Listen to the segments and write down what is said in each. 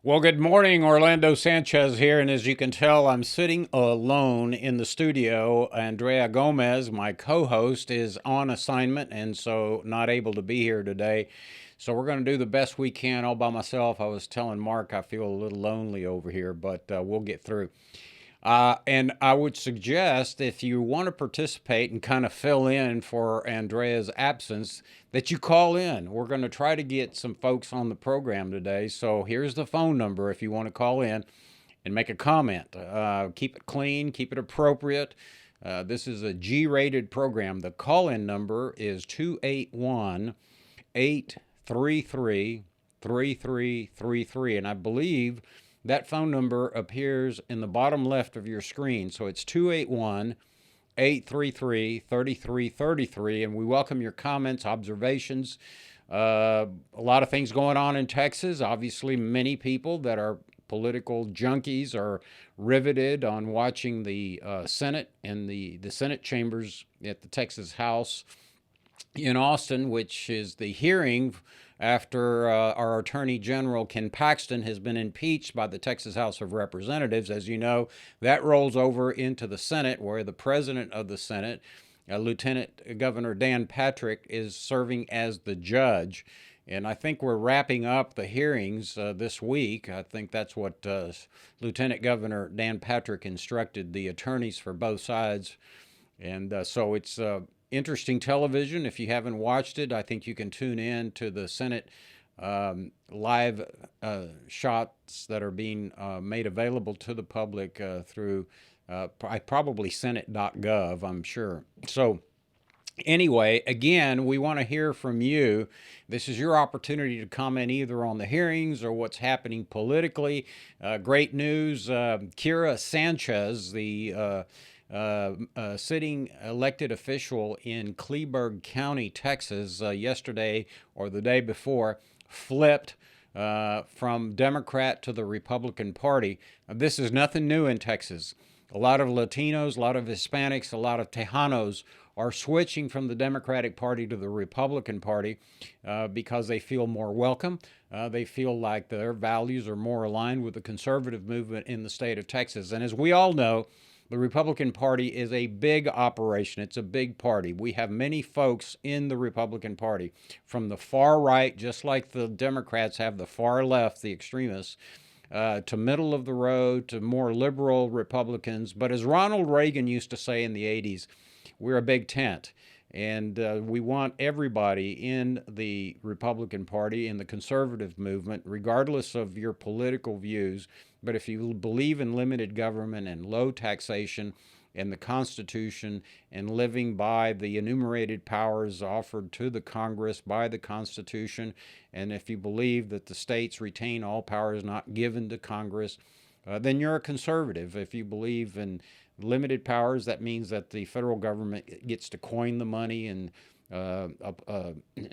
Well, good morning. Orlando Sanchez here. And as you can tell, I'm sitting alone in the studio. Andrea Gomez, my co host, is on assignment and so not able to be here today. So we're going to do the best we can all by myself. I was telling Mark I feel a little lonely over here, but we'll get through. And I would suggest if you want to participate and kind of fill in for Andrea's absence, that you call in. We're going to try to get some folks on the program today. So here's the phone number if you want to call in and make a comment. Keep it clean, keep it appropriate. This is a G rated program. The call in number is 281 833 3333. And I believe that phone number appears in the bottom left of your screen. So it's 281 833 3333. And we welcome your comments, observations. A lot of things going on in Texas. Obviously, many people that are political junkies are riveted on watching the Senate and the Senate chambers at the Texas House in Austin, which is the hearing after our Attorney General Ken Paxton has been impeached by the Texas House of Representatives. As you know, that rolls over into the Senate, where the president of the Senate, Lieutenant Governor Dan Patrick, is serving as the judge. And I think we're wrapping up the hearings this week. I think that's what Lieutenant Governor Dan Patrick instructed the attorneys for both sides. And so it's interesting television. If you haven't watched it, I think you can tune in to the Senate live shots that are being made available to the public through probably senate.gov, I'm sure. So anyway, again, we want to hear from you. This is your opportunity to comment either on the hearings or what's happening politically. Great news. Kira Sanchez, the sitting elected official in Kleberg County, Texas, yesterday or the day before, flipped from Democrat to the Republican Party. This is nothing new in Texas. A lot of Latinos, a lot of Hispanics, a lot of Tejanos are switching from the Democratic Party to the Republican Party because they feel more welcome. They feel like their values are more aligned with the conservative movement in the state of Texas. And as we all know, the Republican Party is a big operation. It's a big party. We have many folks in the Republican Party from the far right, just like the Democrats have the far left, the extremists, to middle of the road, to more liberal Republicans. But as Ronald Reagan used to say in the 80s, we're a big tent. And we want everybody in the Republican Party, in the conservative movement, regardless of your political views. But if you believe in limited government and low taxation and the Constitution and living by the enumerated powers offered to the Congress by the Constitution, and if you believe that the states retain all powers not given to Congress, then you're a conservative. If you believe in limited powers, that means that the federal government gets to coin the money and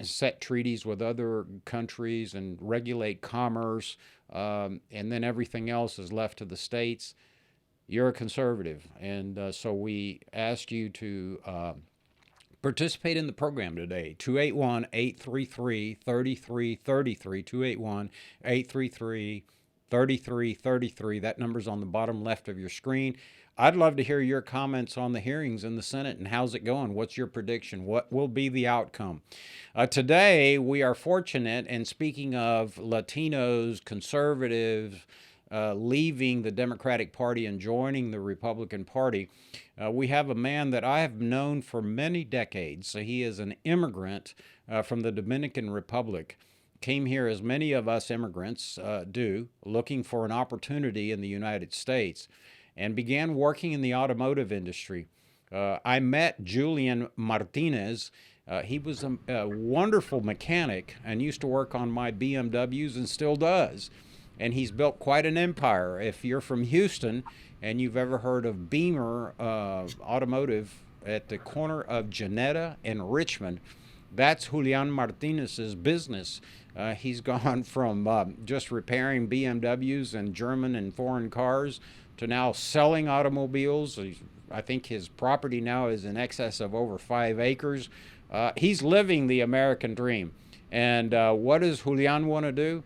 set treaties with other countries and regulate commerce, and then everything else is left to the states. You're a conservative. And so we asked you to participate in the program today. 281 833 3333. 281 833 3333. That number's on the bottom left of your screen. I'd love to hear your comments on the hearings in the Senate and how's it going? What's your prediction? What will be the outcome? Today, we are fortunate, and speaking of Latinos, conservatives, leaving the Democratic Party and joining the Republican Party, we have a man that I have known for many decades. So he is an immigrant from the Dominican Republic. Came here, as many of us immigrants do, looking for an opportunity in the United States, and began working in the automotive industry. I met Julian Martinez. He was a wonderful mechanic and used to work on my BMWs and still does. And he's built quite an empire. If you're from Houston and you've ever heard of Beamer Automotive at the corner of Janetta and Richmond, that's Julian Martinez's business. He's gone from just repairing BMWs and German and foreign cars to now selling automobiles. I think his property now is in excess of over 5 acres. He's living the American dream. And what does Julian want to do?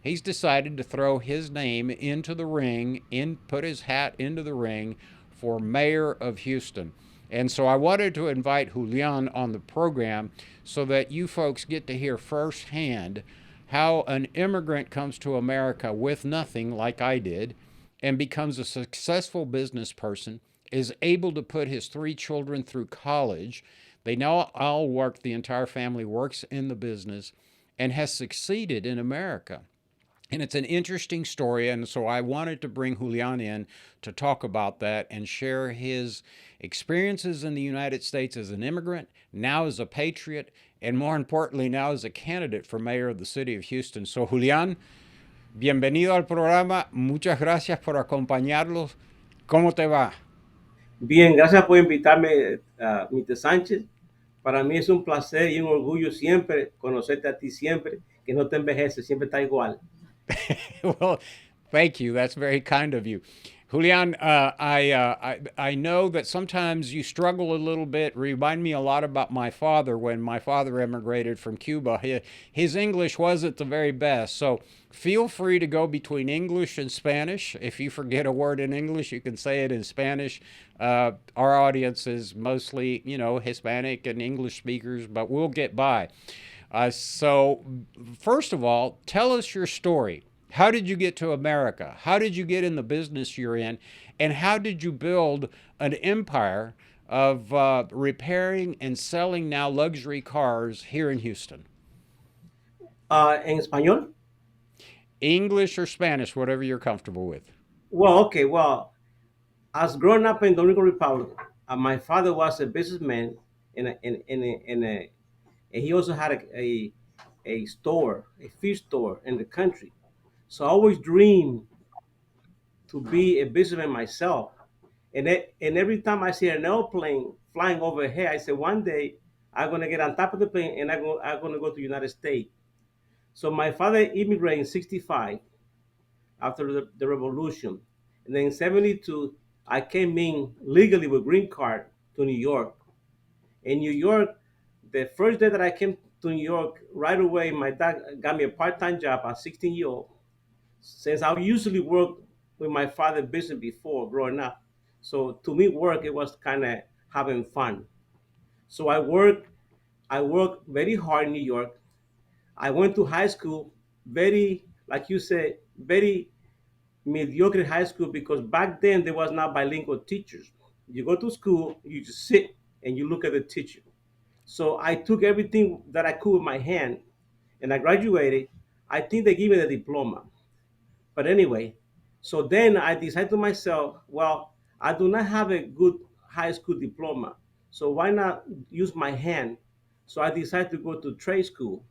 He's decided to throw his name into the ring, put his hat into the ring for mayor of Houston. And so I wanted to invite Julian on the program so that you folks get to hear firsthand how an immigrant comes to America with nothing, like I did, and becomes a successful business person, is able to put his three children through college. They now all work, the entire family works in the business, and has succeeded in America. And it's an interesting story. And so I wanted to bring Julian in to talk about that and share his experiences in the United States as an immigrant, now as a patriot, and more importantly, now as a candidate for mayor of the city of Houston. So, Julian, bienvenido al programa. Muchas gracias por acompañarlos. ¿Cómo te va? Bien, gracias por invitarme, Mr. Sánchez. Para mí es un placer y un orgullo siempre conocerte a ti siempre, que no te envejece, siempre está igual. Well, thank you. That's very kind of you. Julian, I know that sometimes you struggle a little bit. Remind me a lot about my father when my father immigrated from Cuba. His English wasn't the very best, so feel free to go between English and Spanish. If you forget a word in English, you can say it in Spanish. Our audience is mostly, Hispanic and English speakers, but we'll get by. So, first of all, tell us your story. How did you get to America? How did you get in the business you're in? And how did you build an empire of repairing and selling now luxury cars here in Houston? En español, English or Spanish, whatever you're comfortable with. okay, as growing up in Dominican Republic, my father was a businessman and he also had a store, a fish store in the country. So I always dreamed to be a businessman myself. And every time I see an airplane flying overhead, I say one day I'm gonna get on top of the plane and I'm gonna go to the United States. So my father immigrated in '65 after the revolution, and then in '72 I came in legally with green card to New York. In New York, the first day that I came to New York, right away my dad got me a part-time job at 16 years old. Since I usually worked with my father business before growing up, so to me work it was kind of having fun. So I worked very hard in New York. I went to high school, very like you said, very mediocre high school, because back then there was not bilingual teachers. You go to school, you just sit and you look at the teacher. So I took everything that I could with my hand and I graduated. I think they gave me the diploma. But anyway, so then I decided to myself, well, I do not have a good high school diploma. So why not use my hand? So I decided to go to trade school.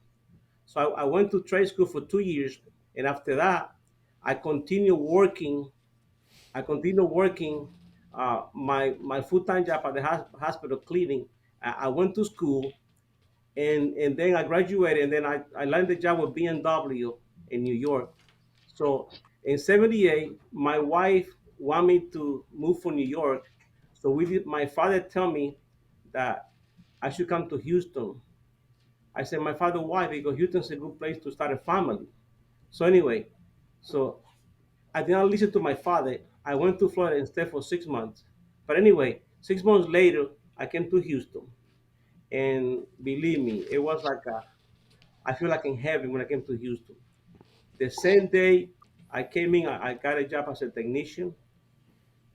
So I went to trade school for 2 years. And after that, I continued working. I continued working my full-time job at the hospital cleaning. I went to school and then I graduated, and then I landed a job with BMW in New York. So in '78, my wife wanted me to move from New York. So we did. My father tell me that I should come to Houston. I said, my father, why? Because Houston's a good place to start a family. So anyway, so I did not listen to my father. I went to Florida instead for 6 months. But anyway, 6 months later, I came to Houston, and believe me, it was like I feel like in heaven when I came to Houston. The same day I came in, I got a job as a technician.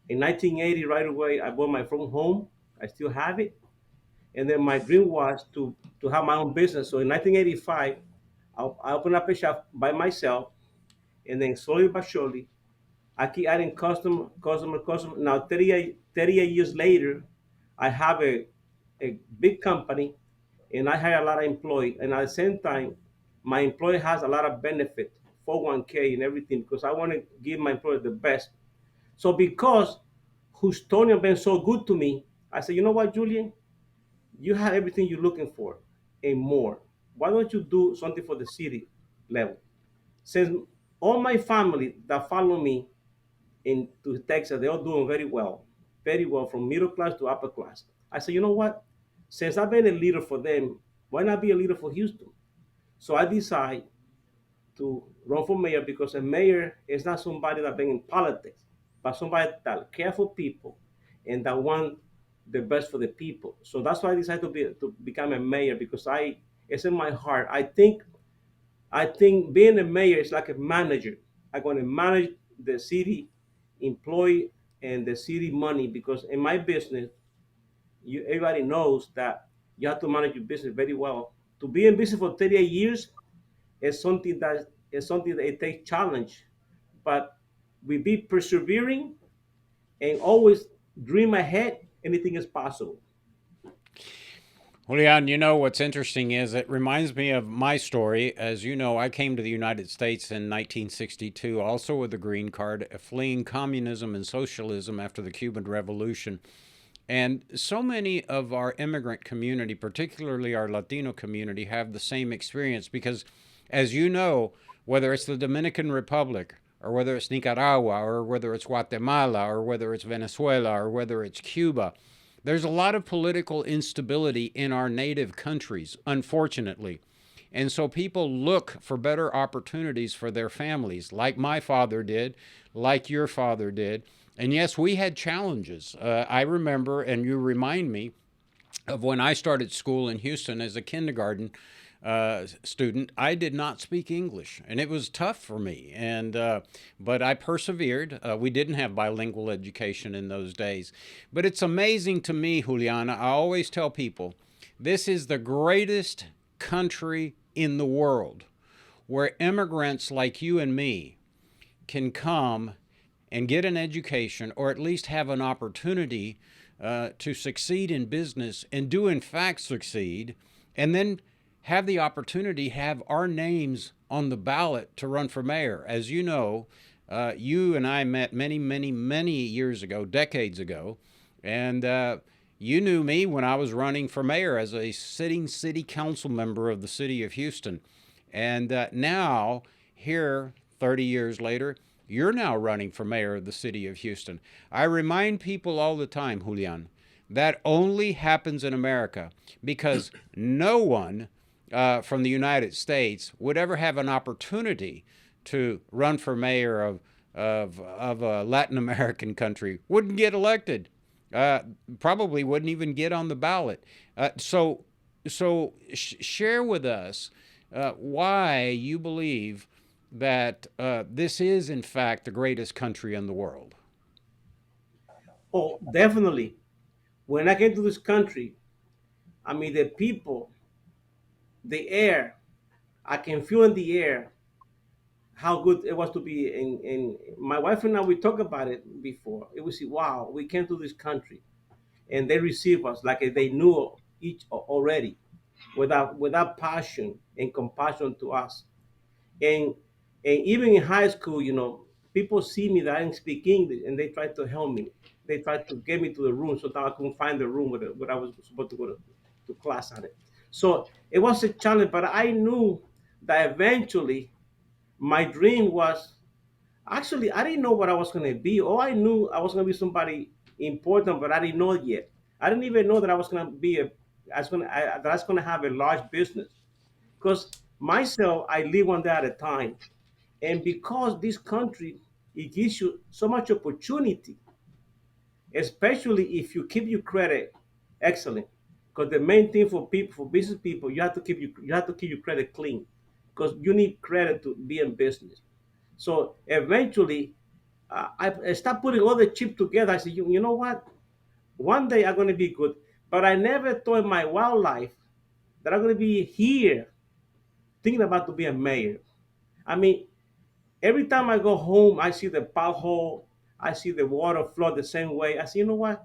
In 1980, right away, I bought my from home. I still have it. And then my dream was to have my own business. So in 1985, I opened up a shop by myself. And then slowly but surely, I keep adding customer. Now, 38 years later, I have a big company and I hire a lot of employees. And at the same time, my employee has a lot of benefit, 401k and everything, because I want to give my employee the best. So because Houstonian been so good to me, I said, you know what, Julian? You have everything you're looking for and more. Why don't you do something for the city level? Since all my family that follow me into Texas, they're all doing very well from middle class to upper class. I said, you know what? Since I've been a leader for them, why not be a leader for Houston? So I decided to run for mayor because a mayor is not somebody that been in politics, but somebody that care for people and that want the best for the people. So that's why I decided to become a mayor because it's in my heart. I think being a mayor is like a manager. I'm going to manage the city employee and the city money because in my business, everybody knows that you have to manage your business very well. To be in business for 38 years is something that it takes challenge, but we be persevering and always dream ahead. Anything is possible. Julian, you know what's interesting is it reminds me of my story. As you know, I came to the United States in 1962, also with a green card, fleeing communism and socialism after the Cuban Revolution. And so many of our immigrant community, particularly our Latino community, have the same experience because, as you know, whether it's the Dominican Republic or whether it's Nicaragua or whether it's Guatemala or whether it's Venezuela or whether it's Cuba, there's a lot of political instability in our native countries, unfortunately. And so people look for better opportunities for their families, like my father did, like your father did. And yes, we had challenges. I remember, and you remind me of when I started school in Houston as a kindergarten student. I did not speak English, and it was tough for me. And but I persevered. We didn't have bilingual education in those days, but it's amazing to me, Juliana. I always tell people, this is the greatest country in the world where immigrants like you and me can come and get an education or at least have an opportunity to succeed in business and do in fact succeed, and then have the opportunity have our names on the ballot to run for mayor. As you know, you and I met many, many, many years ago, decades ago, and you knew me when I was running for mayor as a sitting city council member of the city of Houston. And now, here, 30 years later, you're now running for mayor of the city of Houston. I remind people all the time, Julian, that only happens in America because no one from the United States would ever have an opportunity to run for mayor of a Latin American country, wouldn't get elected, uh, probably wouldn't even get on the ballot. Share with us why you believe that this is, in fact, the greatest country in the world. Oh, definitely. When I came to this country, I mean, the people, the air, I can feel in the air how good it was to be in my wife and I, we talked about it before. It was wow, we came to this country and they received us like they knew each already, without passion and compassion to us. And and even in high school, people see me that I didn't speak English and they try to help me. They try to get me to the room so that I couldn't find the room where I was supposed to go to class on it. So it was a challenge, but I knew that eventually my dream was, actually, I didn't know what I was going to be. All I knew, I was going to be somebody important, but I didn't know it yet. I didn't even know that I was going to be that I was going to have a large business. Because myself, I live one day at a time, and because this country, it gives you so much opportunity, especially if you keep your credit excellent. Because the main thing for people, for business people, you have to keep your credit clean, because you need credit to be in business. So eventually, I stopped putting all the chips together. I said, you know what? One day I'm going to be good. But I never thought in my wild life that I'm going to be here thinking about to be a mayor. I mean, every time I go home, I see the pothole, I see the water flow the same way. I say, you know what?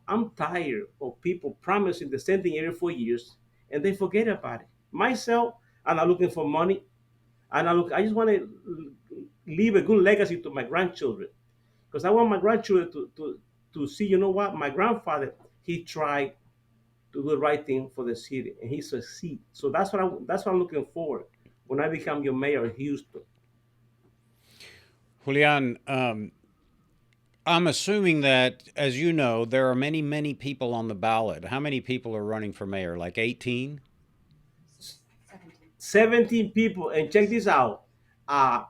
I'm tired of people promising the same thing every 4 years and they forget about it. Myself, I'm not looking for money. I just want to leave a good legacy to my grandchildren, because I want my grandchildren to see, you know what, my grandfather, he tried to do the right thing for the city and he succeed. So that's what I'm looking forward when I become your mayor of Houston. Julian, I'm assuming that, as you know, there are many, many people on the ballot. How many people are running for mayor? Like 18? 17 people, and check this out. Uh,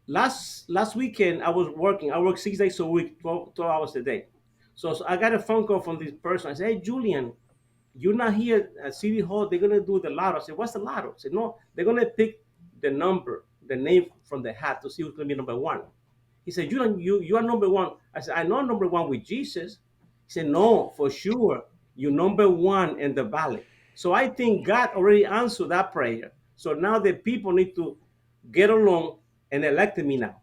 last weekend I was working. I work 6 days a week, 12 hours a day. So I got a phone call from this person. I said, "Hey, Julian, you're not here at City Hall. They're gonna do the lotto." I said, "What's the lotto?" I said, "No, they're gonna pick the number, the name from the hat to see who's gonna be number one." He said, You are number one." I said, "I know I'm number one with Jesus." He said, "No, for sure, you're number one in the ballot." So I think God already answered that prayer. So now the people need to get along and elect me now.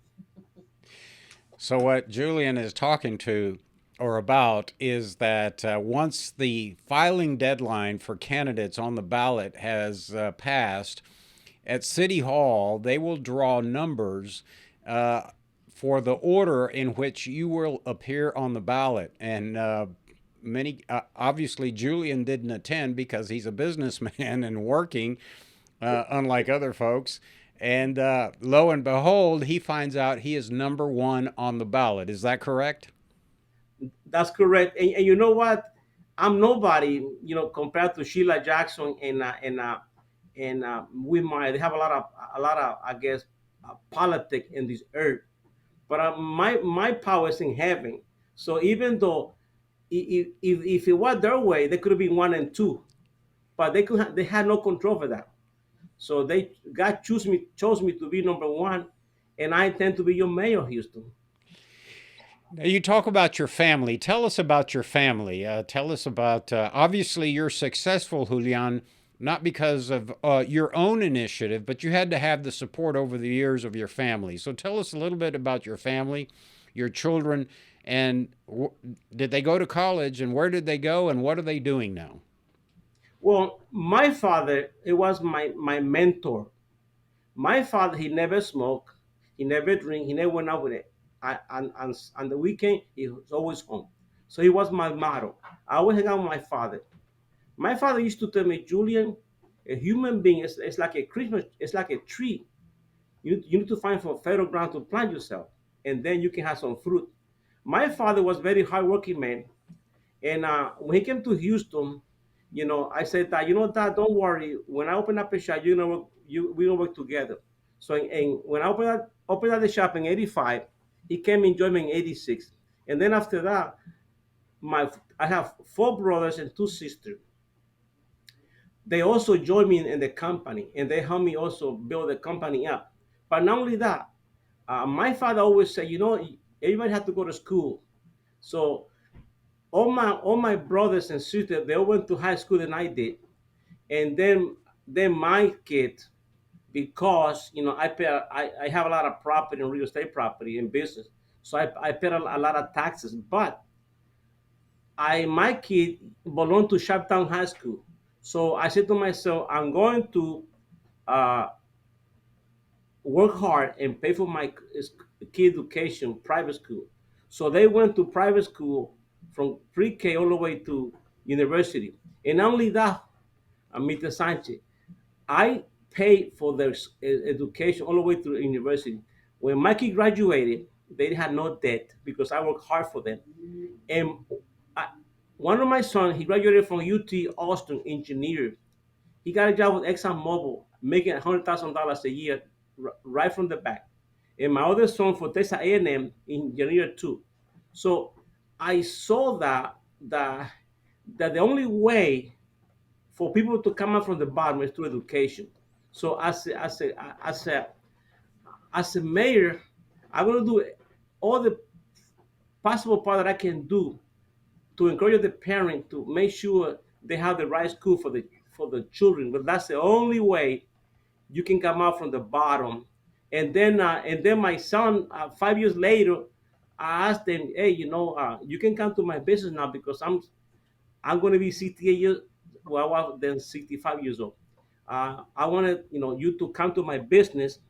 So, what Julian is talking to or about is that once the filing deadline for candidates on the ballot has passed, at City Hall, they will draw numbers uh, for the order in which you will appear on the ballot. And obviously, Julian didn't attend because he's a businessman and working, unlike other folks. And lo and behold, he finds out he is number one on the ballot. Is that correct? That's correct. And you know what? I'm nobody, compared to Sheila Jackson and they have a lot of I guess politics in this earth. But my power is in heaven. So even though if it was their way, they could have been one and two, but they had no control for that. So God chose me to be number one, and I intend to be your mayor, Houston. Now, you talk about your family. Tell us about your family. Tell us about, obviously, you're successful, Julian, not because of your own initiative, but you had to have the support over the years of your family. So tell us a little bit about your family, your children, and did they go to college, and where did they go, and what are they doing now? Well, my father, it was my mentor. My father, he never smoked, he never drink, he never went out with it. On the weekend, he was always home. So he was my model. I always hang out with my father. My father used to tell me, Julian, a human being is like a Christmas, it's like a tree. You need to find some fertile ground to plant yourself, and then you can have some fruit. My father was very hardworking man, and when he came to Houston, I said that, Dad, don't worry. When I open up a shop, we gonna work together. So and when I opened up the shop in '85, he came and joined me in '86, and then after that, my I have four brothers and two sisters. They also joined me in the company, and they helped me also build the company up. But not only that, my father always said, everybody had to go to school. So all my brothers and sisters, they all went to high school than I did, and then my kid, because I have a lot of property and real estate property and business, so I paid a lot of taxes. But my kid belonged to Shoptown High School, so I said to myself, I'm going to uh, work hard and pay for my kid education, private school. So they went to private school from pre-K all the way to university. And not only that, Mr. Sanchez, I paid for their education all the way to university. When my kid graduated, they had no debt because I worked hard for them. And I, one of my sons, he graduated from UT Austin engineer. He got a job with ExxonMobil, making $100,000 a year right from the back. And my other son for Texas A&M engineer too. So I saw that the only way for people to come out from the bottom is through education. So as a mayor, I'm going to do all the possible part that I can do to encourage the parent to make sure they have the right school for the children. But that's the only way you can come out from the bottom. And then my son, 5 years later, I asked them, hey, you can come to my business now because I'm going to be 68 years. Well, I was then 65 years old. I wanted you to come to my business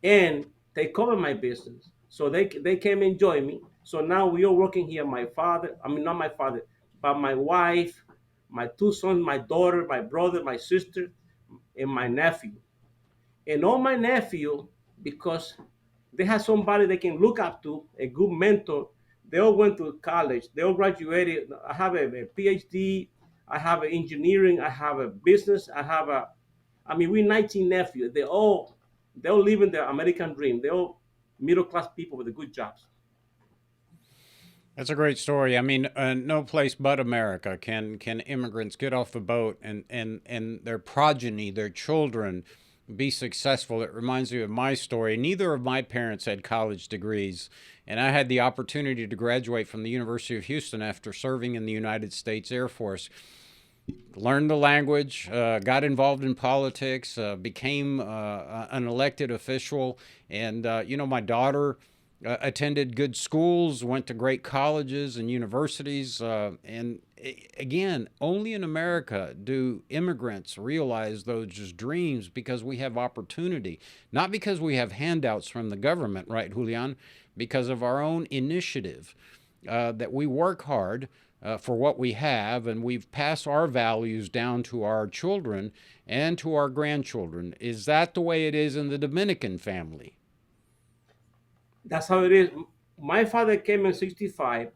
and take over my business. So they came and joined me. So now we are working here. My father, I mean not my father, but my wife, my two sons, my daughter, my brother, my sister, and my nephew. And all my nephew, because they have somebody they can look up to, a good mentor. They all went to college. They all graduated. I have a PhD. I have an engineering. I have a business. I mean, we 19 nephews. They all. They're all living the American dream. They're all middle class people with the good jobs. That's a great story. I mean, no place but America can immigrants get off the boat and their progeny, their children, be successful. It reminds me of my story. Neither of my parents had college degrees, and I had the opportunity to graduate from the University of Houston after serving in the United States Air Force. Learned the language, got involved in politics, became an elected official, and my daughter attended good schools, went to great colleges and universities, and again, only in America do immigrants realize those just dreams because we have opportunity, not because we have handouts from the government, right, Julian? Because of our own initiative, that we work hard for what we have, and we've passed our values down to our children and to our grandchildren. Is that the way it is in the Dominican family? That's how it is. My father came in 65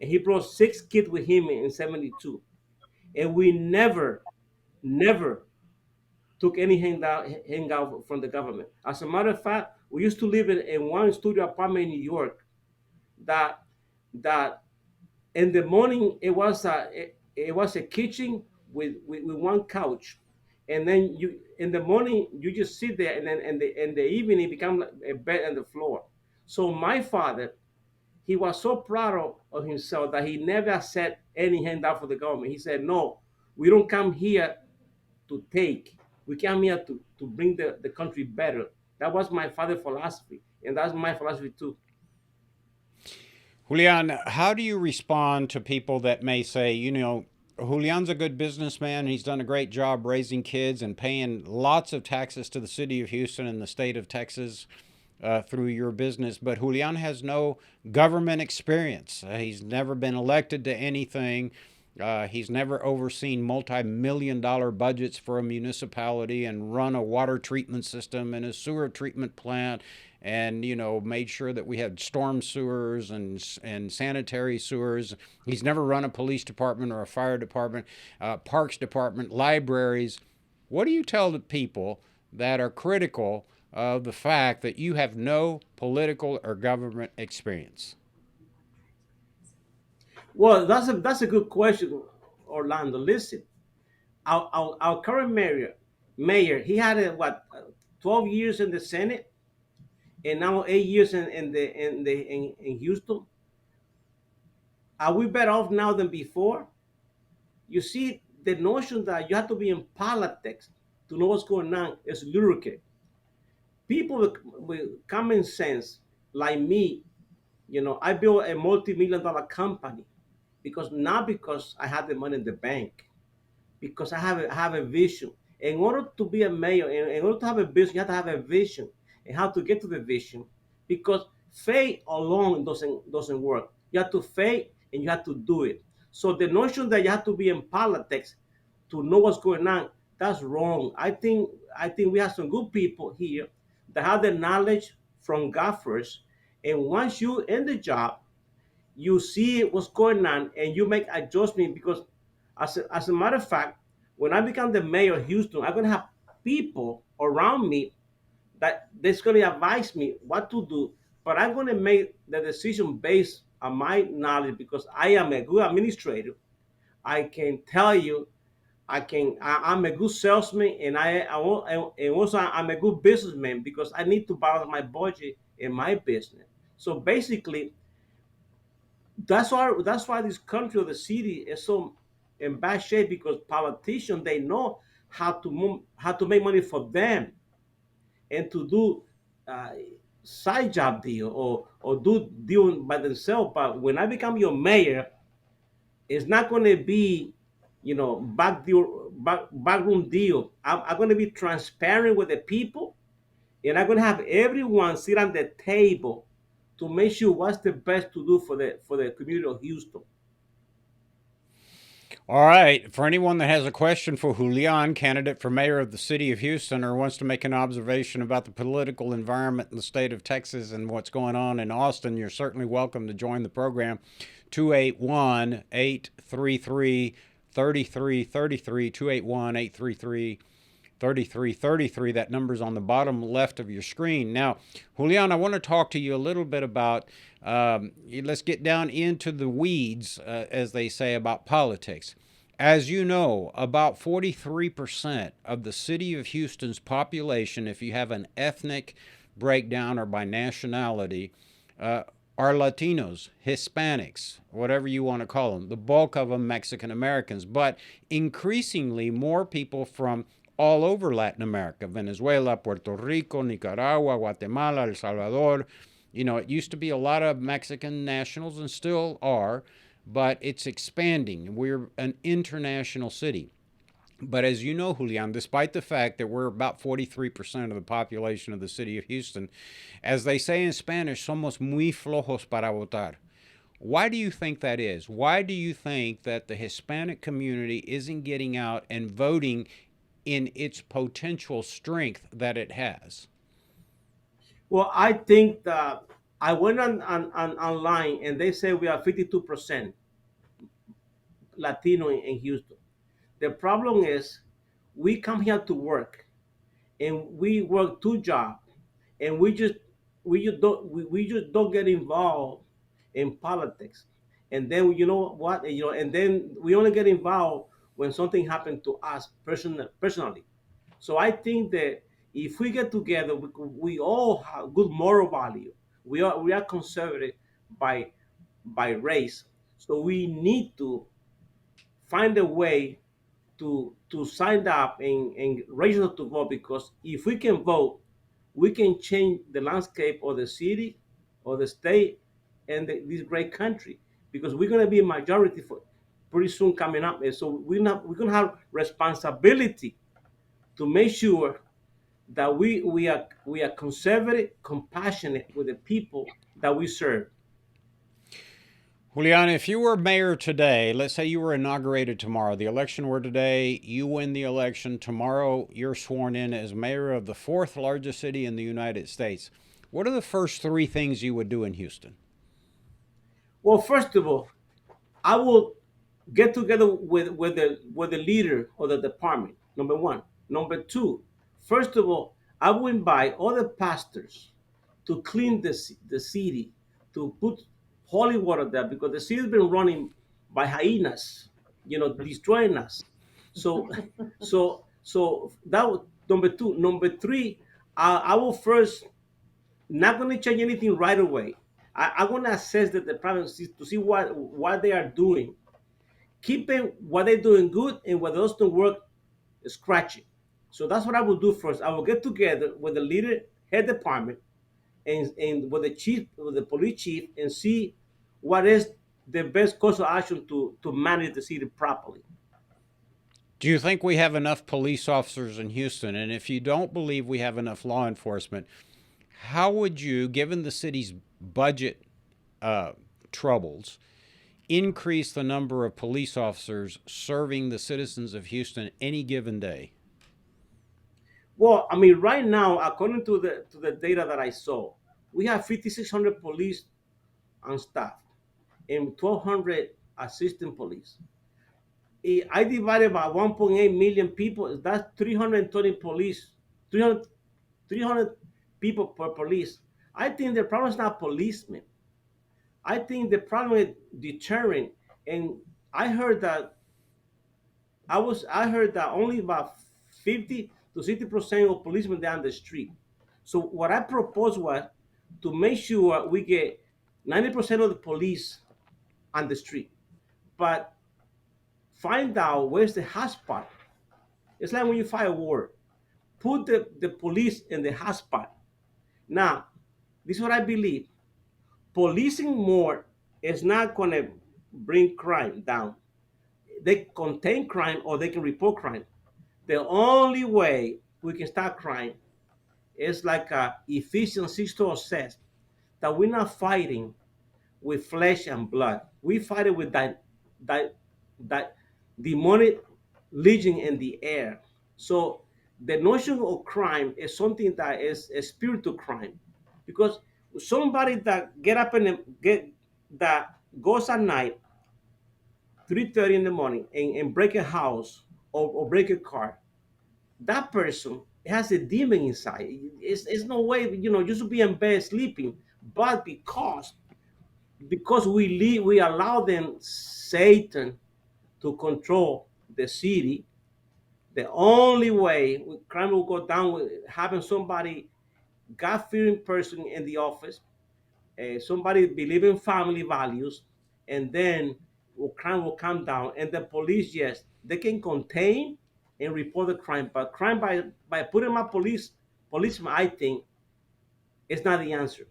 and he brought 6 kids with him in 72. And we never took any handout from the government. As a matter of fact, we used to live in one studio apartment in New York that that in the morning it was a kitchen with one couch, and then you in the morning you just sit there, and then in the evening it becomes like a bed on the floor. So my father, he was so proud of himself that he never said any handout for the government. He said, no, we don't come here to take. We came here to bring the country better. That was my father's philosophy, and that's my philosophy too. Julian, how do you respond to people that may say, Julian's a good businessman. He's done a great job raising kids and paying lots of taxes to the city of Houston and the state of Texas through your business, but Julian has no government experience. He's never been elected to anything. He's never overseen multi-million-dollar budgets for a municipality and run a water treatment system and a sewer treatment plant, and made sure that we had storm sewers and sanitary sewers. He's never run a police department or a fire department, parks department, libraries. What do you tell the people that are critical of the fact that you have no political or government experience? Well, that's a good question, Orlando. Listen, our current mayor, he had 12 years in the Senate, and now 8 years in Houston. Are we better off now than before? You see, the notion that you have to be in politics to know what's going on is ludicrous. People with common sense, like me, I built a multi-million-dollar company because not because I had the money in the bank, because I have a vision. In order to be a mayor, in order to have a business, you have to have a vision and how to get to the vision. Because faith alone doesn't work. You have to faith and you have to do it. So the notion that you have to be in politics to know what's going on, that's wrong. I think we have some good people here that have the knowledge from God first. And once you in the job, you see what's going on and you make adjustment, because as a matter of fact, when I become the mayor of Houston, I'm going to have people around me that's going to advise me what to do, but I'm going to make the decision based on my knowledge because I am a good administrator. I can tell you, I'm a good salesman, and and also I'm a good businessman because I need to balance my budget in my business. So basically, that's why this country or the city is so in bad shape, because politicians, they know how to make money for them and to do uh, side job deal or do deal by themselves. But when I become your mayor, it's not going to be backroom deal. I'm going to be transparent with the people, and I'm going to have everyone sit on the table to make sure what's the best to do for the community of Houston. All right. For anyone that has a question for Julian, candidate for mayor of the city of Houston, or wants to make an observation about the political environment in the state of Texas and what's going on in Austin, you're certainly welcome to join the program. 281 833 3333, 281 833 3333. That number's on the bottom left of your screen. Now, Julian, I want to talk to you a little bit about, let's get down into the weeds, as they say, about politics. As you know, about 43% of the city of Houston's population, if you have an ethnic breakdown or by nationality, uh, are Latinos, Hispanics, whatever you want to call them. The bulk of them Mexican Americans, but increasingly more people from all over Latin America: Venezuela, Puerto Rico, Nicaragua, Guatemala, El Salvador. You know, it used to be a lot of Mexican nationals and still are, but it's expanding. We're an international city. But as you know, Julian, despite the fact that we're about 43% of the population of the city of Houston, as they say in Spanish, somos muy flojos para votar. Why do you think that is? Why do you think that the Hispanic community isn't getting out and voting in its potential strength that it has? Well, I think that I went on online and they say we are 52% Latino in Houston. The problem is we come here to work and we work two jobs and we just don't get involved in politics. And then you know what, and then we only get involved when something happened to us personally. So I think that if we get together, we all have good moral value. We are conservative by race, so we need to find a way to sign up and register to vote, because if we can vote, we can change the landscape of the city or the state and this great country, because we're going to be a majority for pretty soon coming up. And so we're going to have responsibility to make sure that we are conservative, compassionate with the people that we serve. Juliana, if you were mayor today, let's say you were inaugurated tomorrow, the election were today, you win the election, tomorrow you're sworn in as mayor of the fourth largest city in the United States. What are the first three things you would do in Houston? Well, first of all, I will get together with the leader of the department. Number one. Number two. First of all, I will invite other pastors to clean the city, to put holy water there, because the city's been running by hyenas, destroying us. So, so that was number two. Number three, I will first not going to change anything right away. I'm going to assess the department to see what they are doing, keeping what they're doing good, and what doesn't work, scratch it. So that's what I will do first. I will get together with the leader, head department, and with the chief, with the police chief, and see what is the best course of action to manage the city properly. Do you think we have enough police officers in Houston? And if you don't believe we have enough law enforcement, how would you, given the city's budget uh, troubles, increase the number of police officers serving the citizens of Houston any given day? Well, I mean, right now, according to the data that I saw, we have 5,600 police on staff and 1,200 assistant police. I divided by 1.8 million people. That's 320 police, 300 people per police. I think the problem is not policemen. I think the problem is deterrent. And I heard that I heard that only about 50 to 60% of policemen down the street. So what I proposed was to make sure we get 90% of the police on the street, but find out where's the hotspot. It's like when you fight a war, put the police in the hotspot. Now, this is what I believe. Policing more is not going to bring crime down. They contain crime or they can report crime. The only way we can stop crime is like Ephesians 6:12 says, that we're not fighting with flesh and blood. We fight it with that demonic legion in the air. So the notion of crime is something that is a spiritual crime, because somebody that get up and get that goes at night 3:30 in the morning and break a house or break a car, that person has a demon inside. It's no way, you should be in bed sleeping, but because we allow them Satan to control the city. The only way crime will go down with having somebody God-fearing person in the office, somebody believing family values, and then crime will come down. And the police, yes, they can contain and report the crime, but crime by putting my policeman, I think, is not the answer.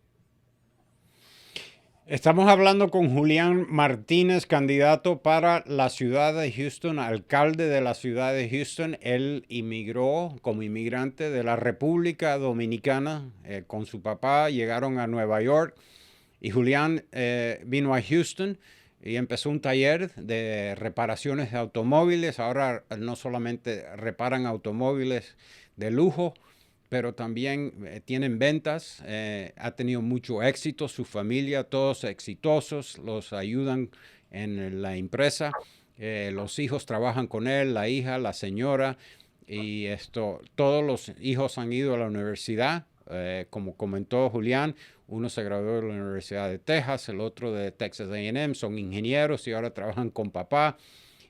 Estamos hablando con Julian Martínez, candidato para la ciudad de Houston, alcalde de la ciudad de Houston. Él inmigró como inmigrante de la República Dominicana con su papá, llegaron a Nueva York y Julián vino a Houston y empezó un taller de reparaciones de automóviles. Ahora no solamente reparan automóviles de lujo, pero también tienen ventas, ha tenido mucho éxito, su familia, todos exitosos, los ayudan en la empresa, los hijos trabajan con él, la hija, la señora, y todos los hijos han ido a la universidad, como comentó Julián, uno se graduó de la Universidad de Texas, el otro de Texas A&M, son ingenieros y ahora trabajan con papá.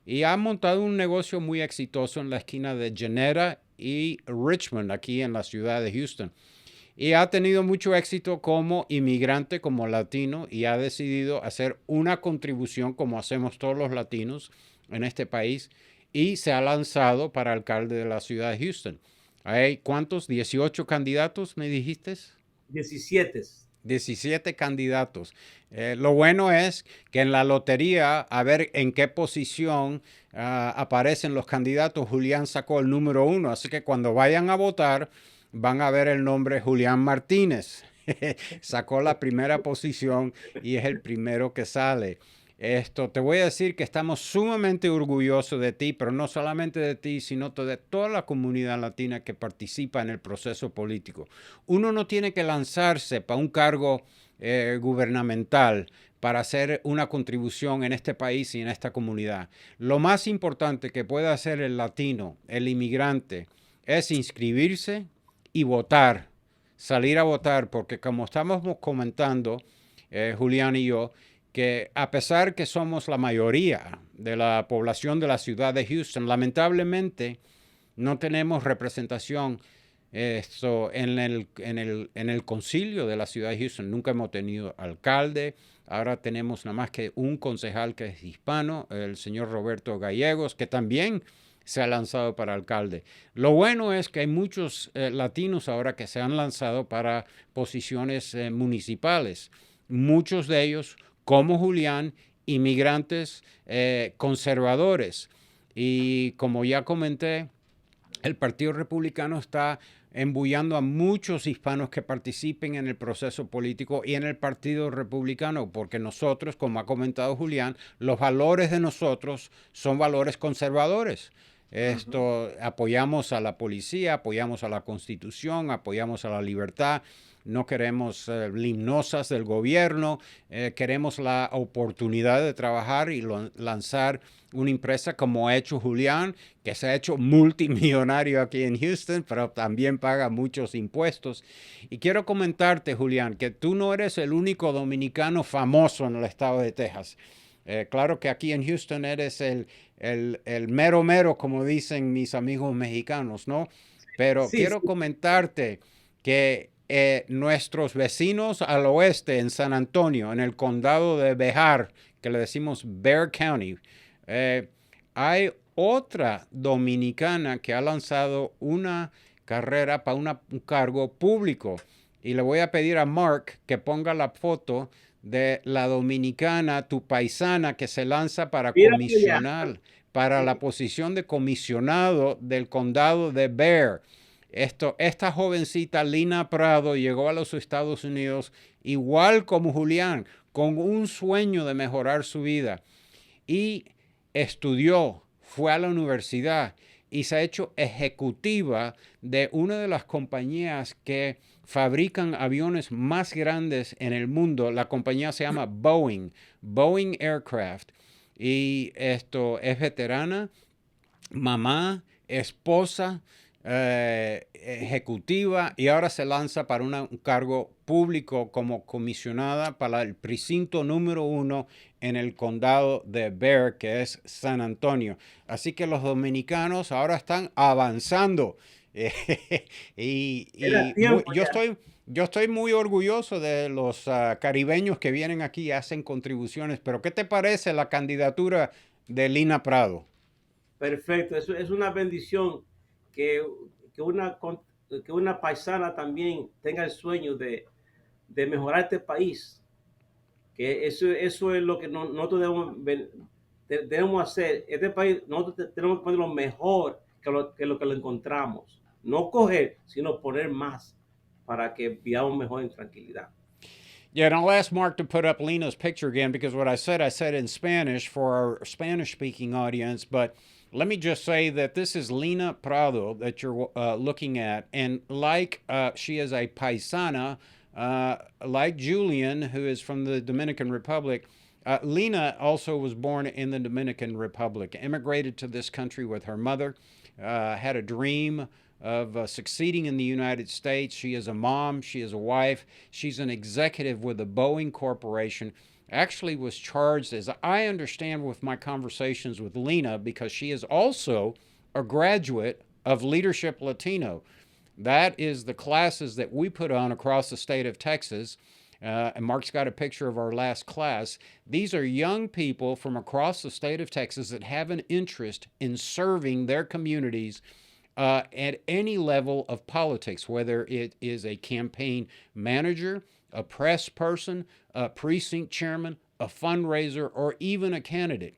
Y ha montado un negocio muy exitoso en la esquina de Genera y Richmond, aquí en la ciudad de Houston. Y ha tenido mucho éxito como inmigrante, como latino, y ha decidido hacer una contribución como hacemos todos los latinos en este país, y se ha lanzado para alcalde de la ciudad de Houston. ¿Hay cuántos? ¿18 candidatos me dijiste? 17. 17 candidatos. Lo bueno es que en la lotería, a ver en qué posición aparecen los candidatos, Julián sacó el número 1, así que cuando vayan a votar van a ver el nombre Julián Martínez. Sacó la primera posición y es el primero que sale. Te voy a decir que estamos sumamente orgullosos de ti, pero no solamente de ti, sino de toda la comunidad latina que participa en el proceso político. Uno no tiene que lanzarse para un cargo gubernamental para hacer una contribución en este país y en esta comunidad. Lo más importante que puede hacer el latino, el inmigrante, es inscribirse y votar, salir a votar, porque como estamos comentando, Julián y yo, que a pesar que somos la mayoría de la población de la ciudad de Houston, lamentablemente no tenemos representación en el concilio de la ciudad de Houston. Nunca hemos tenido alcalde. Ahora tenemos nada más que un concejal que es hispano, el señor Roberto Gallegos, que también se ha lanzado para alcalde. Lo bueno es que hay muchos latinos ahora que se han lanzado para posiciones municipales. Muchos de ellos, como Julián, inmigrantes conservadores. Y como ya comenté, el Partido Republicano está embullando a muchos hispanos que participen en el proceso político y en el Partido Republicano, porque nosotros, como ha comentado Julián, los valores de nosotros son valores conservadores. Apoyamos a la policía, apoyamos a la Constitución, apoyamos a la libertad. No queremos limnosas del gobierno, queremos la oportunidad de trabajar y lanzar una empresa como ha hecho Julián, que se ha hecho multimillonario aquí en Houston, pero también paga muchos impuestos. Y quiero comentarte, Julián, que tú no eres el único dominicano famoso en el estado de Texas. Claro que aquí en Houston eres el mero mero, como dicen mis amigos mexicanos, ¿no? Pero Sí, quiero sí. comentarte que nuestros vecinos al oeste, en San Antonio, en el condado de Bejar, que le decimos Bexar County, hay otra dominicana que ha lanzado una carrera para un cargo público. Y le voy a pedir a Mark que ponga la foto de la dominicana, tu paisana, que se lanza para Mira para allá. comisionar, para la posición de comisionado del condado de Bexar. Esta jovencita Lina Prado llegó a los Estados Unidos igual como Julián, con un sueño de mejorar su vida. Y estudió, fue a la universidad y se ha hecho ejecutiva de una de las compañías que fabrican aviones más grandes en el mundo. La compañía se llama Boeing, Boeing Aircraft. Y es veterana, mamá, esposa, ejecutiva y ahora se lanza para un cargo público como comisionada para el precinto número 1 en el condado de Bexar, que es San Antonio. Así que los dominicanos ahora están avanzando. Era tiempo ya. Yo estoy muy orgulloso de los caribeños que vienen aquí y hacen contribuciones, pero ¿qué te parece la candidatura de Lina Prado? Perfecto, eso es una bendición que, que, una, que una paisana también tenga el sueño de mejorar este país, que eso es lo que nosotros debemos hacer. Este país, nosotros tenemos que poner lo mejor que lo encontramos. No coger, sino poner más para que vivamos mejor en tranquilidad. Yeah, and I'll ask Mark to put up Lena's picture again because what I said in Spanish for our Spanish speaking audience. But let me just say that this is Lina Prado that you're looking at. And like she is a paisana, like Julian, who is from the Dominican Republic. Lina also was born in the Dominican Republic, immigrated to this country with her mother, had a dream of succeeding in the United States. She is a mom, she is a wife, she's an executive with the Boeing Corporation. Actually, was charged, as I understand with my conversations with Lena, because she is also a graduate of Leadership Latino. That is the classes that we put on across the state of Texas. And Mark's got a picture of our last class. These are young people from across the state of Texas that have an interest in serving their communities at any level of politics, whether it is a campaign manager, a press person, a precinct chairman, a fundraiser, or even a candidate.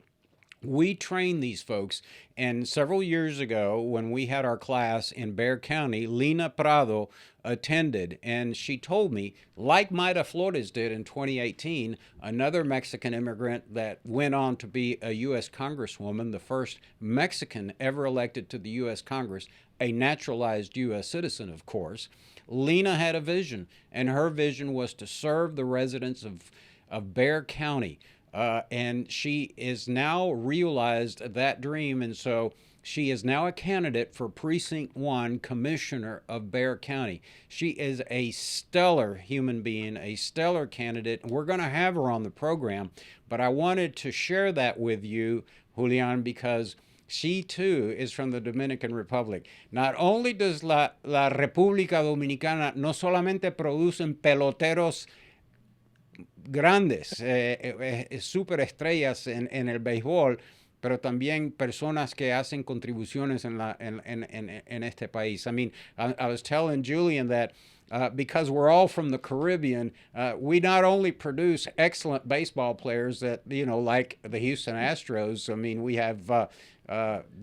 We train these folks, and several years ago, when we had our class in Bexar County, Lina Prado attended, and she told me, like Maida Flores did in 2018, another Mexican immigrant that went on to be a U.S. Congresswoman, the first Mexican ever elected to the U.S. Congress, a naturalized U.S. citizen, of course. Lina had a vision, and her vision was to serve the residents of Bexar County. And she is now realized that dream, and so she is now a candidate for Precinct 1 Commissioner of Bexar County. She is a stellar human being, a stellar candidate. We're going to have her on the program, but I wanted to share that with you, Julian, because she too is from the Dominican Republic. Not only does la República Dominicana no solamente producen peloteros grandes, superestrellas en el béisbol, pero también personas que hacen contribuciones en este país. I mean, I was telling Julian that because we're all from the Caribbean, we not only produce excellent baseball players that, like the Houston Astros. I mean, we have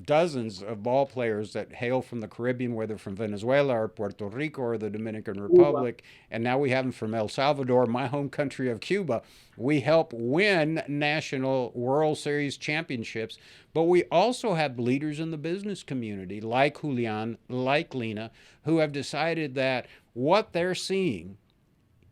dozens of ball players that hail from the Caribbean, whether from Venezuela or Puerto Rico or the Dominican Cuba. Republic. And now we have them from El Salvador, my home country of Cuba. We help win national World Series championships, but we also have leaders in the business community, like Julian, like Lena, who have decided that what they're seeing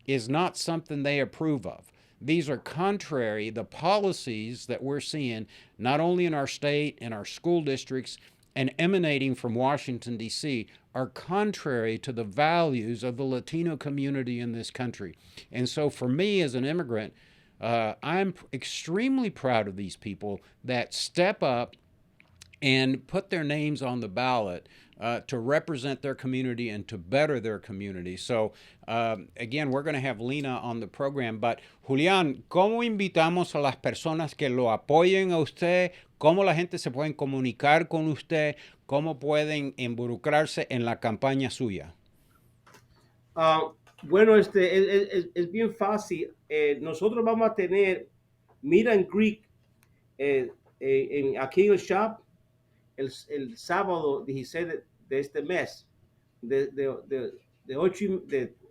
is not something they approve of. These are contrary, the policies that we're seeing, not only in our state, in our school districts, and emanating from Washington, D.C., are contrary to the values of the Latino community in this country. And so, for me as an immigrant, I'm extremely proud of these people that step up and put their names on the ballot to represent their community and to better their community. So, again, we're going to have Lena on the program. But, Julián, ¿cómo invitamos a las personas que lo apoyen a usted? ¿Cómo la gente se puede comunicar con usted? ¿Cómo pueden involucrarse en la campaña suya? Bueno, es bien fácil. Nosotros vamos a tener Meet and Greet aquí en el shop el sábado 16 de este mes, de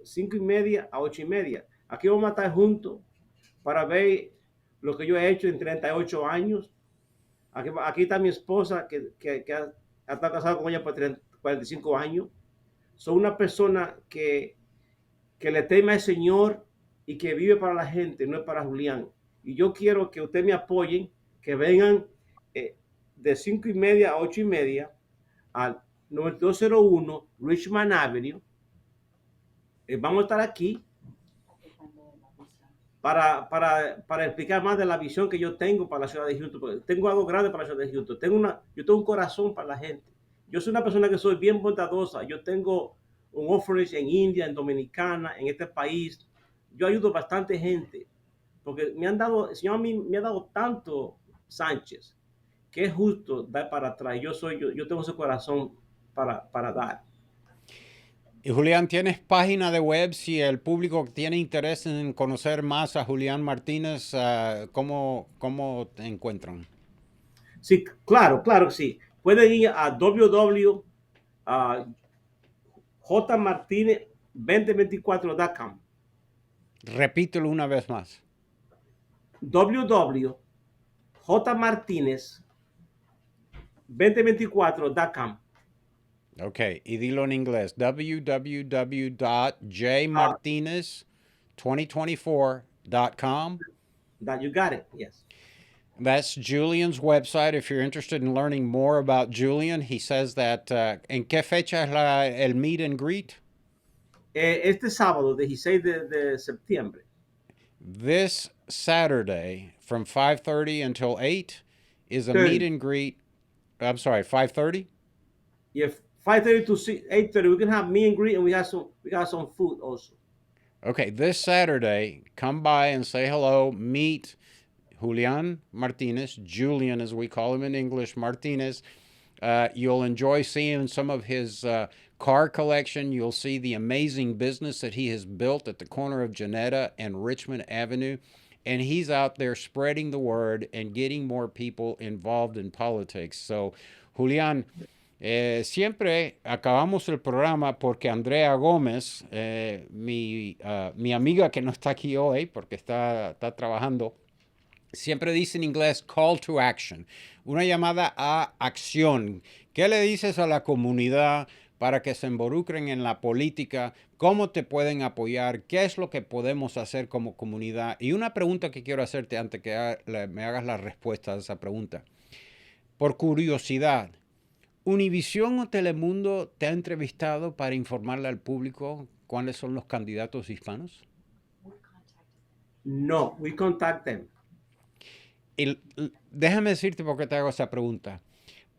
5:30 a 8:30. Aquí vamos a estar juntos para ver lo que yo he hecho en 38 años. Aquí está mi esposa que ha estado casada con ella por 45 años. Soy una persona que le teme al Señor y que vive para la gente, no es para Julián. Y yo quiero que ustedes me apoyen, que vengan de 5:30 a 8:30 al 9201 Richmond Avenue. Vamos a estar aquí para explicar más de la visión que yo tengo para la ciudad de Houston. Porque tengo algo grande para la ciudad de Houston. Yo tengo un corazón para la gente. Yo soy una persona que soy bien bondadosa. Yo tengo un orphanage en India, en Dominicana, en este país. Yo ayudo bastante gente. Porque el Señor a mí me ha dado tanto, Sánchez, que es justo dar para atrás. Yo tengo ese corazón para dar. Y Julián, ¿tienes página de web? Si el público tiene interés en conocer más a Julián Martínez, ¿cómo te encuentran? Sí, claro, claro que sí. Pueden ir a www.jmartinez2024.com. Repítelo una vez más. www.jmartinez2024.com. Ok, y dilo en inglés. www.jmartinez2024.com. That you got it. Yes. That's Julian's website. If you're interested in learning more about Julian, he says that. ¿En qué fecha es el meet and greet? Este sábado, 16 de septiembre. This Saturday from 5:30 until 8 is a meet 30. and greet. I'm sorry, 5:30? If 5:30 to 8:30, we can have meet and greet, and we got some food also. Okay, this Saturday, come by and say hello, meet Julian Martinez, Julian as we call him in English, Martinez. You'll enjoy seeing some of his car collection. You'll see the amazing business that he has built at the corner of Janetta and Richmond Avenue. And he's out there spreading the word and getting more people involved in politics. So, Julian, siempre acabamos el programa porque Andrea Gómez, mi amiga que no está aquí hoy porque está trabajando, siempre dice en inglés call to action, una llamada a acción. ¿Qué le dices a la comunidad para que se involucren en la política? ¿Cómo te pueden apoyar? ¿Qué es lo que podemos hacer como comunidad? Y una pregunta que quiero hacerte antes que me hagas la respuesta a esa pregunta. Por curiosidad, ¿Univisión o Telemundo te ha entrevistado para informarle al público cuáles son los candidatos hispanos? No, we contact them. Y déjame decirte por qué te hago esa pregunta.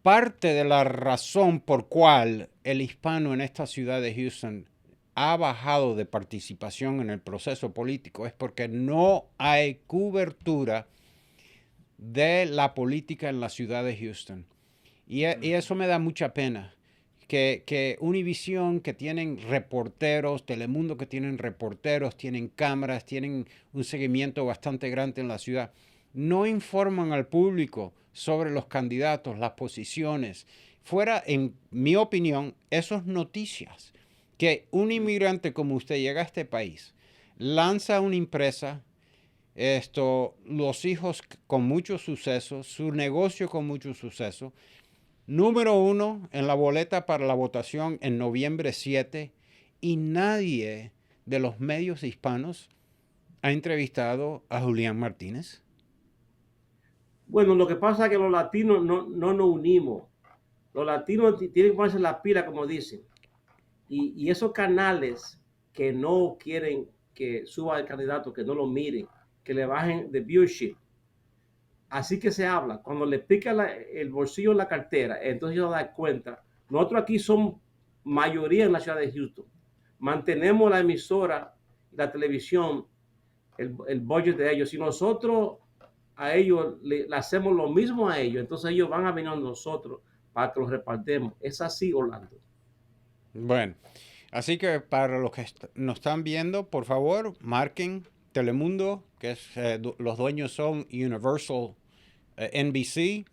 Parte de la razón por cual el hispano en esta ciudad de Houston ha bajado de participación en el proceso político es porque no hay cobertura de la política en la ciudad de Houston. Y eso me da mucha pena. Que Univisión, que tienen reporteros, Telemundo, que tienen reporteros, tienen cámaras, tienen un seguimiento bastante grande en la ciudad, no informan al público sobre los candidatos, las posiciones. Fuera, en mi opinión, esas noticias. Que un inmigrante como usted llega a este país, lanza una empresa, los hijos con mucho suceso, su negocio con mucho suceso. Número 1 en la boleta para la votación en noviembre 7 y nadie de los medios hispanos ha entrevistado a Julián Martínez. Bueno, lo que pasa es que los latinos no nos unimos. Los latinos tienen que ponerse la pila, como dicen. Y esos canales que no quieren que suba el candidato, que no lo miren, que le bajen de viewership. Así que se habla. Cuando le pica el bolsillo en la cartera, entonces ellos se dan cuenta. Nosotros aquí somos mayoría en la ciudad de Houston. Mantenemos la emisora, la televisión, el budget de ellos. Si nosotros a ellos le hacemos lo mismo a ellos, entonces ellos van a venir a nosotros para que los repartemos. Es así, Orlando. Bueno, así que para los que nos están viendo, por favor, marquen Telemundo, que es, los dueños son Universal NBC,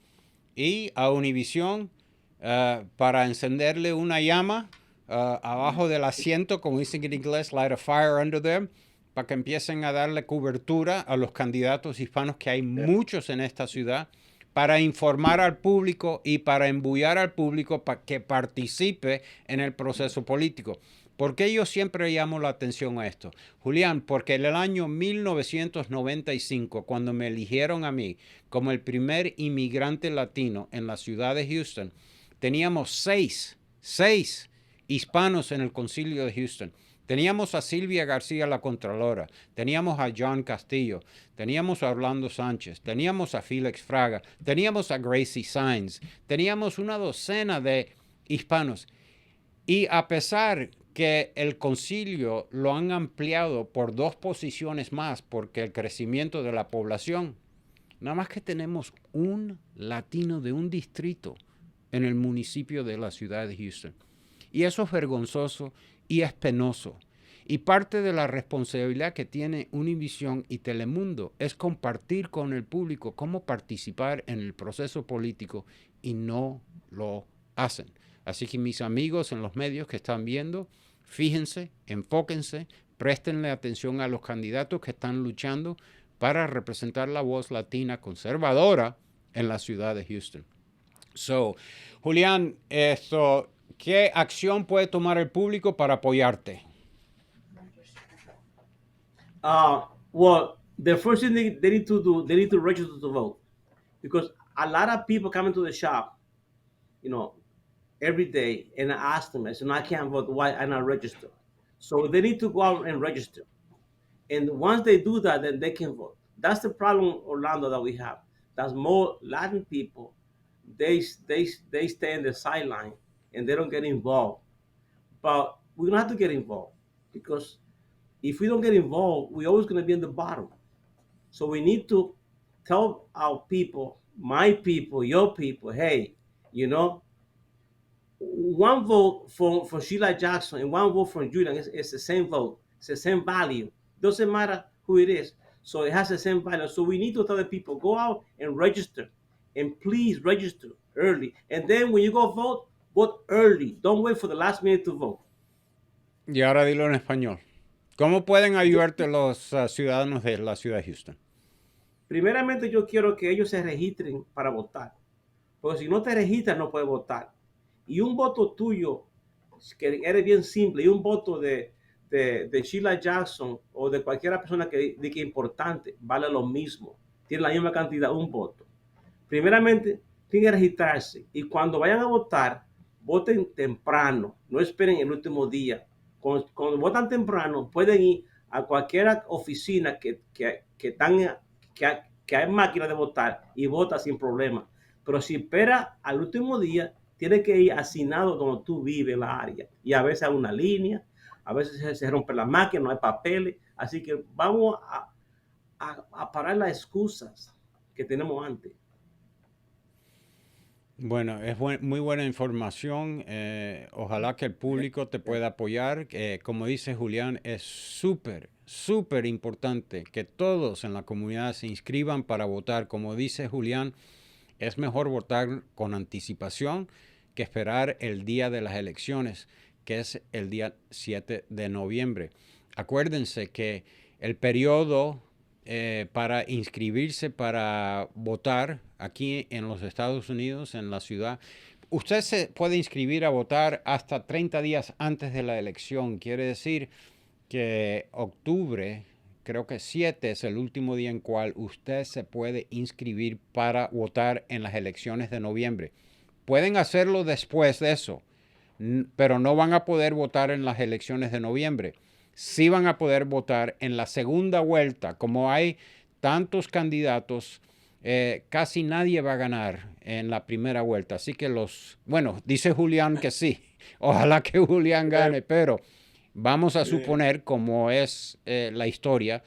y a Univisión para encenderle una llama abajo del asiento, como dicen en inglés, light a fire under them, para que empiecen a darle cobertura a los candidatos hispanos, que hay muchos en esta ciudad, para informar al público y para embullar al público para que participe en el proceso político. ¿Por qué yo siempre llamo la atención a esto? Julián, porque en el año 1995, cuando me eligieron a mí como el primer inmigrante latino en la ciudad de Houston, teníamos 6 6 hispanos en el concilio de Houston. Teníamos a Silvia García, la Contralora, teníamos a John Castillo, teníamos a Orlando Sánchez, teníamos a Félix Fraga, teníamos a Gracie Sainz, teníamos una docena de hispanos. Y a pesar que el concilio lo han ampliado por 2 posiciones más porque el crecimiento de la población, nada más que tenemos un latino de un distrito en el municipio de la ciudad de Houston. Y eso es vergonzoso y es penoso. Y parte de la responsabilidad que tiene Univisión y Telemundo es compartir con el público cómo participar en el proceso político y no lo hacen. Así que mis amigos en los medios que están viendo, fíjense, enfóquense, préstenle atención a los candidatos que están luchando para representar la voz latina conservadora en la ciudad de Houston. So, Julián, ¿qué acción puede tomar el público para apoyarte? Well, the first thing they need to do, they need to register to vote, because a lot of people come into the shop, you know, every day, and I ask them, I said, no, I can't vote. Why? I'm not registered. So they need to go out and register. And once they do that, then they can vote. That's the problem, Orlando, that we have. That's more Latin people. They stay in the sideline and they don't get involved. But we don't have to get involved, because if we don't get involved, we're always going to be in the bottom. So we need to tell our people, my people, your people, hey, you know, one vote for Sheila Jackson and one vote for Julian is the same vote. It's the same value. Doesn't matter who it is. So it has the same value. So we need to tell the people, go out and register. And please register early. And then when you go vote, vote early. Don't wait for the last minute to vote. Y ahora dilo en español. ¿Cómo pueden ayudarte los ciudadanos de la ciudad de Houston? Primeramente yo quiero que ellos se registren para votar. Porque si no te registras no puedes votar. Y un voto tuyo, que eres bien simple, y un voto de Sheila Jackson o de cualquier persona que diga que es importante, vale lo mismo. Tiene la misma cantidad, un voto. Primeramente, tienen que registrarse. Y cuando vayan a votar, voten temprano. No esperen el último día. Cuando votan temprano, pueden ir a cualquier oficina que hay máquina de votar y vota sin problema. Pero si espera al último día, tiene que ir asignado donde tú vives en la área. Y a veces hay una línea, a veces se rompe la máquina, no hay papeles. Así que vamos a parar las excusas que tenemos antes. Bueno, es muy buena información. Ojalá que el público te pueda apoyar. Como dice Julián, es súper importante que todos en la comunidad se inscriban para votar. Como dice Julián, es mejor votar con anticipación que esperar el día de las elecciones, que es el día 7 de noviembre. Acuérdense que el periodo para inscribirse para votar aquí en los Estados Unidos, en la ciudad, usted se puede inscribir a votar hasta 30 días antes de la elección. Quiere decir que octubre, creo que 7 es el último día en cual usted se puede inscribir para votar en las elecciones de noviembre. Pueden hacerlo después de eso, pero no van a poder votar en las elecciones de noviembre. Sí van a poder votar en la segunda vuelta. Como hay tantos candidatos, casi nadie va a ganar en la primera vuelta. Así que bueno, dice Julián que sí. Ojalá que Julián gane, pero vamos a suponer, como es la historia,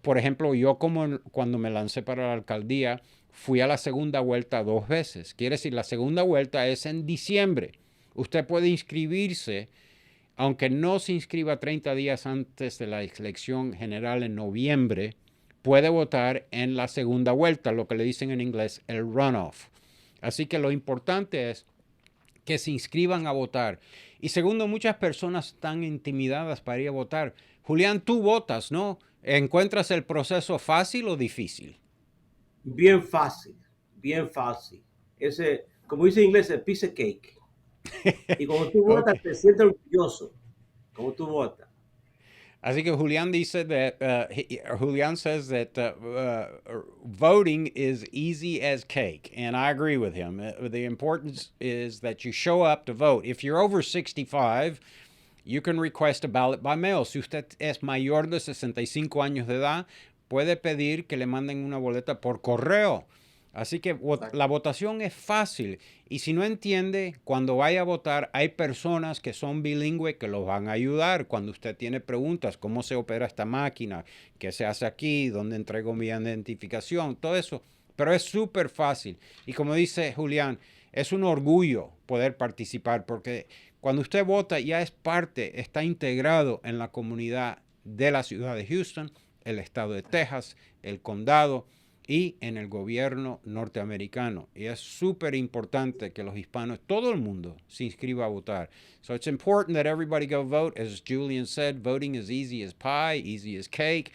por ejemplo, yo cuando me lancé para la alcaldía, fui a la segunda vuelta 2 veces. Quiere decir, la segunda vuelta es en diciembre. Usted puede inscribirse, aunque no se inscriba 30 días antes de la elección general en noviembre, puede votar en la segunda vuelta, lo que le dicen en inglés el runoff. Así que lo importante es que se inscriban a votar. Y segundo, muchas personas están intimidadas para ir a votar. Julián, tú votas, ¿no? ¿Encuentras el proceso fácil o difícil? Bien fácil, bien fácil. Como dice en inglés, el piece of cake. Y cuando tú votas, Ok. te sientes orgulloso. Como tú votas. Así que Julian dice that Julian says that voting is easy as cake, and I agree with him. The importance is that you show up to vote. If you're over 65, you can request a ballot by mail. Si usted es mayor de 65 años de edad, puede pedir que le manden una boleta por correo. Así que la votación es fácil. Y si no entiende, cuando vaya a votar, hay personas que son bilingües que los van a ayudar. Cuando usted tiene preguntas, ¿cómo se opera esta máquina? ¿Qué se hace aquí? ¿Dónde entrego mi identificación? Todo eso. Pero es súper fácil. Y como dice Julián, es un orgullo poder participar porque cuando usted vota ya es parte, está integrado en la comunidad de la ciudad de Houston, el estado de Texas, el condado y en el gobierno norteamericano. Y es súper importante que los hispanos, todo el mundo, se inscriba a votar. So it's important that everybody go vote. As Julian said, voting is easy as pie, easy as cake,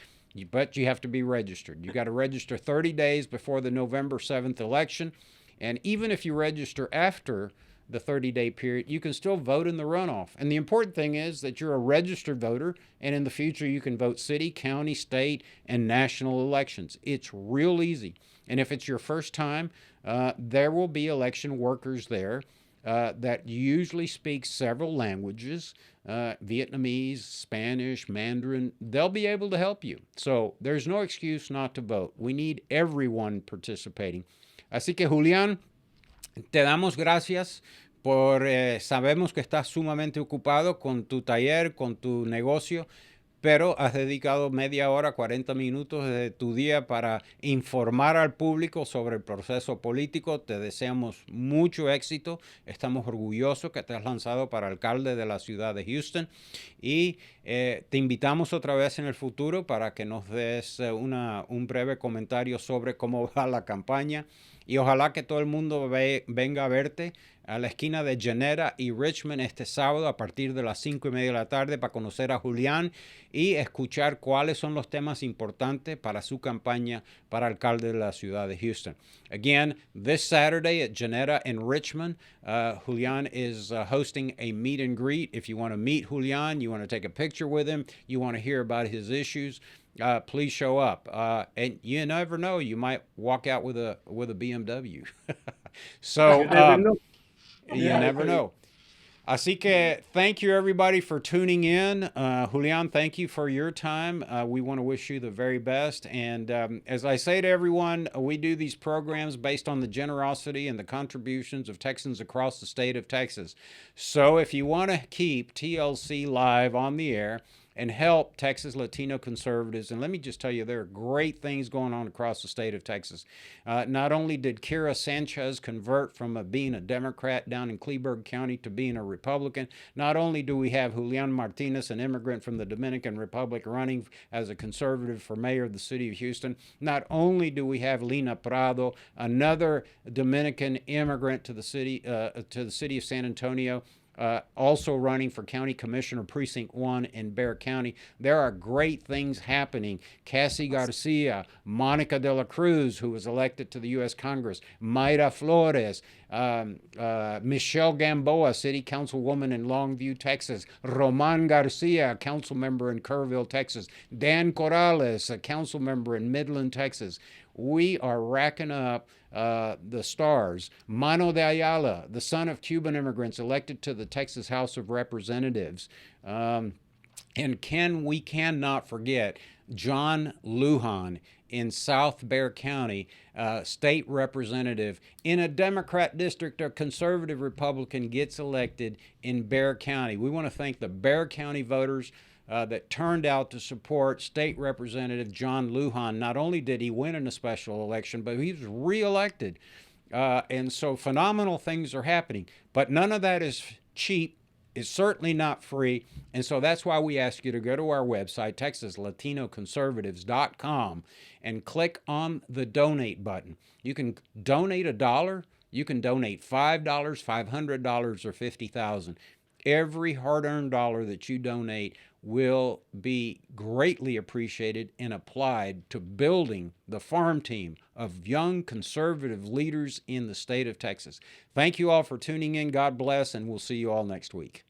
but you have to be registered. You got to register 30 days before the November 7th election. And even if you register after the 30-day period, you can still vote in the runoff. And the important thing is that you're a registered voter, and in the future you can vote city, county, state, and national elections. It's real easy. And if it's your first time, there will be election workers there that usually speak several languages, Vietnamese, Spanish, Mandarin. They'll be able to help you. So there's no excuse not to vote. We need everyone participating. Así que, Julián, te damos gracias por sabemos que estás sumamente ocupado con tu taller, con tu negocio, pero has dedicado media hora, 40 minutos de tu día para informar al público sobre el proceso político. Te deseamos mucho éxito. Estamos orgullosos que te has lanzado para alcalde de la ciudad de Houston y te invitamos otra vez en el futuro para que nos des un breve comentario sobre cómo va la campaña. Y ojalá que todo el mundo venga a verte a la esquina de Janetta y Richmond este sábado a partir de las 5:30 de la tarde para conocer a Julián y escuchar cuáles son los temas importantes para su campaña para alcalde de la ciudad de Houston. Again, this Saturday at Janetta and Richmond, Julián is hosting a meet and greet. If you want to meet Julián, you want to take a picture with him, you want to hear about his issues, please show up. And you never know, you might walk out with a BMW. So you never know. Así que thank you everybody for tuning in. Julián, thank you for your time. We want to wish you the very best. And as I say to everyone, we do these programs based on the generosity and the contributions of Texans across the state of Texas. So if you want to keep TLC live on the air and help Texas Latino Conservatives. And let me just tell you, there are great things going on across the state of Texas. Not only did Kira Sanchez convert from being a Democrat down in Cleburne County to being a Republican, not only do we have Julian Martinez, an immigrant from the Dominican Republic, running as a conservative for mayor of the city of Houston, not only do we have Lina Prado, another Dominican immigrant to the city of San Antonio, also running for County Commissioner Precinct 1 in Bexar County. There are great things happening. Cassie Garcia, Monica de la Cruz, who was elected to the U.S. Congress, Mayra Flores, Michelle Gamboa, City Councilwoman in Longview, Texas, Roman Garcia, council member in Kerrville, Texas, Dan Corrales, a council member in Midland, Texas. We are racking up the stars. Mano de Ayala, the son of Cuban immigrants, elected to the Texas House of Representatives. And we cannot forget John Lujan in South Bexar County, state representative. In a Democrat district, a conservative Republican gets elected in Bexar County. We want to thank the Bexar County voters that turned out to support State Representative John Lujan. Not only did he win in a special election, but he was reelected. And so phenomenal things are happening. But none of that is cheap. It's certainly not free. And so that's why we ask you to go to our website, TexasLatinoConservatives.com, and click on the donate button. You can donate $1. You can donate $5, $500, or $50,000. Every hard-earned dollar that you donate will be greatly appreciated and applied to building the farm team of young conservative leaders in the state of Texas. Thank you all for tuning in. God bless, and we'll see you all next week.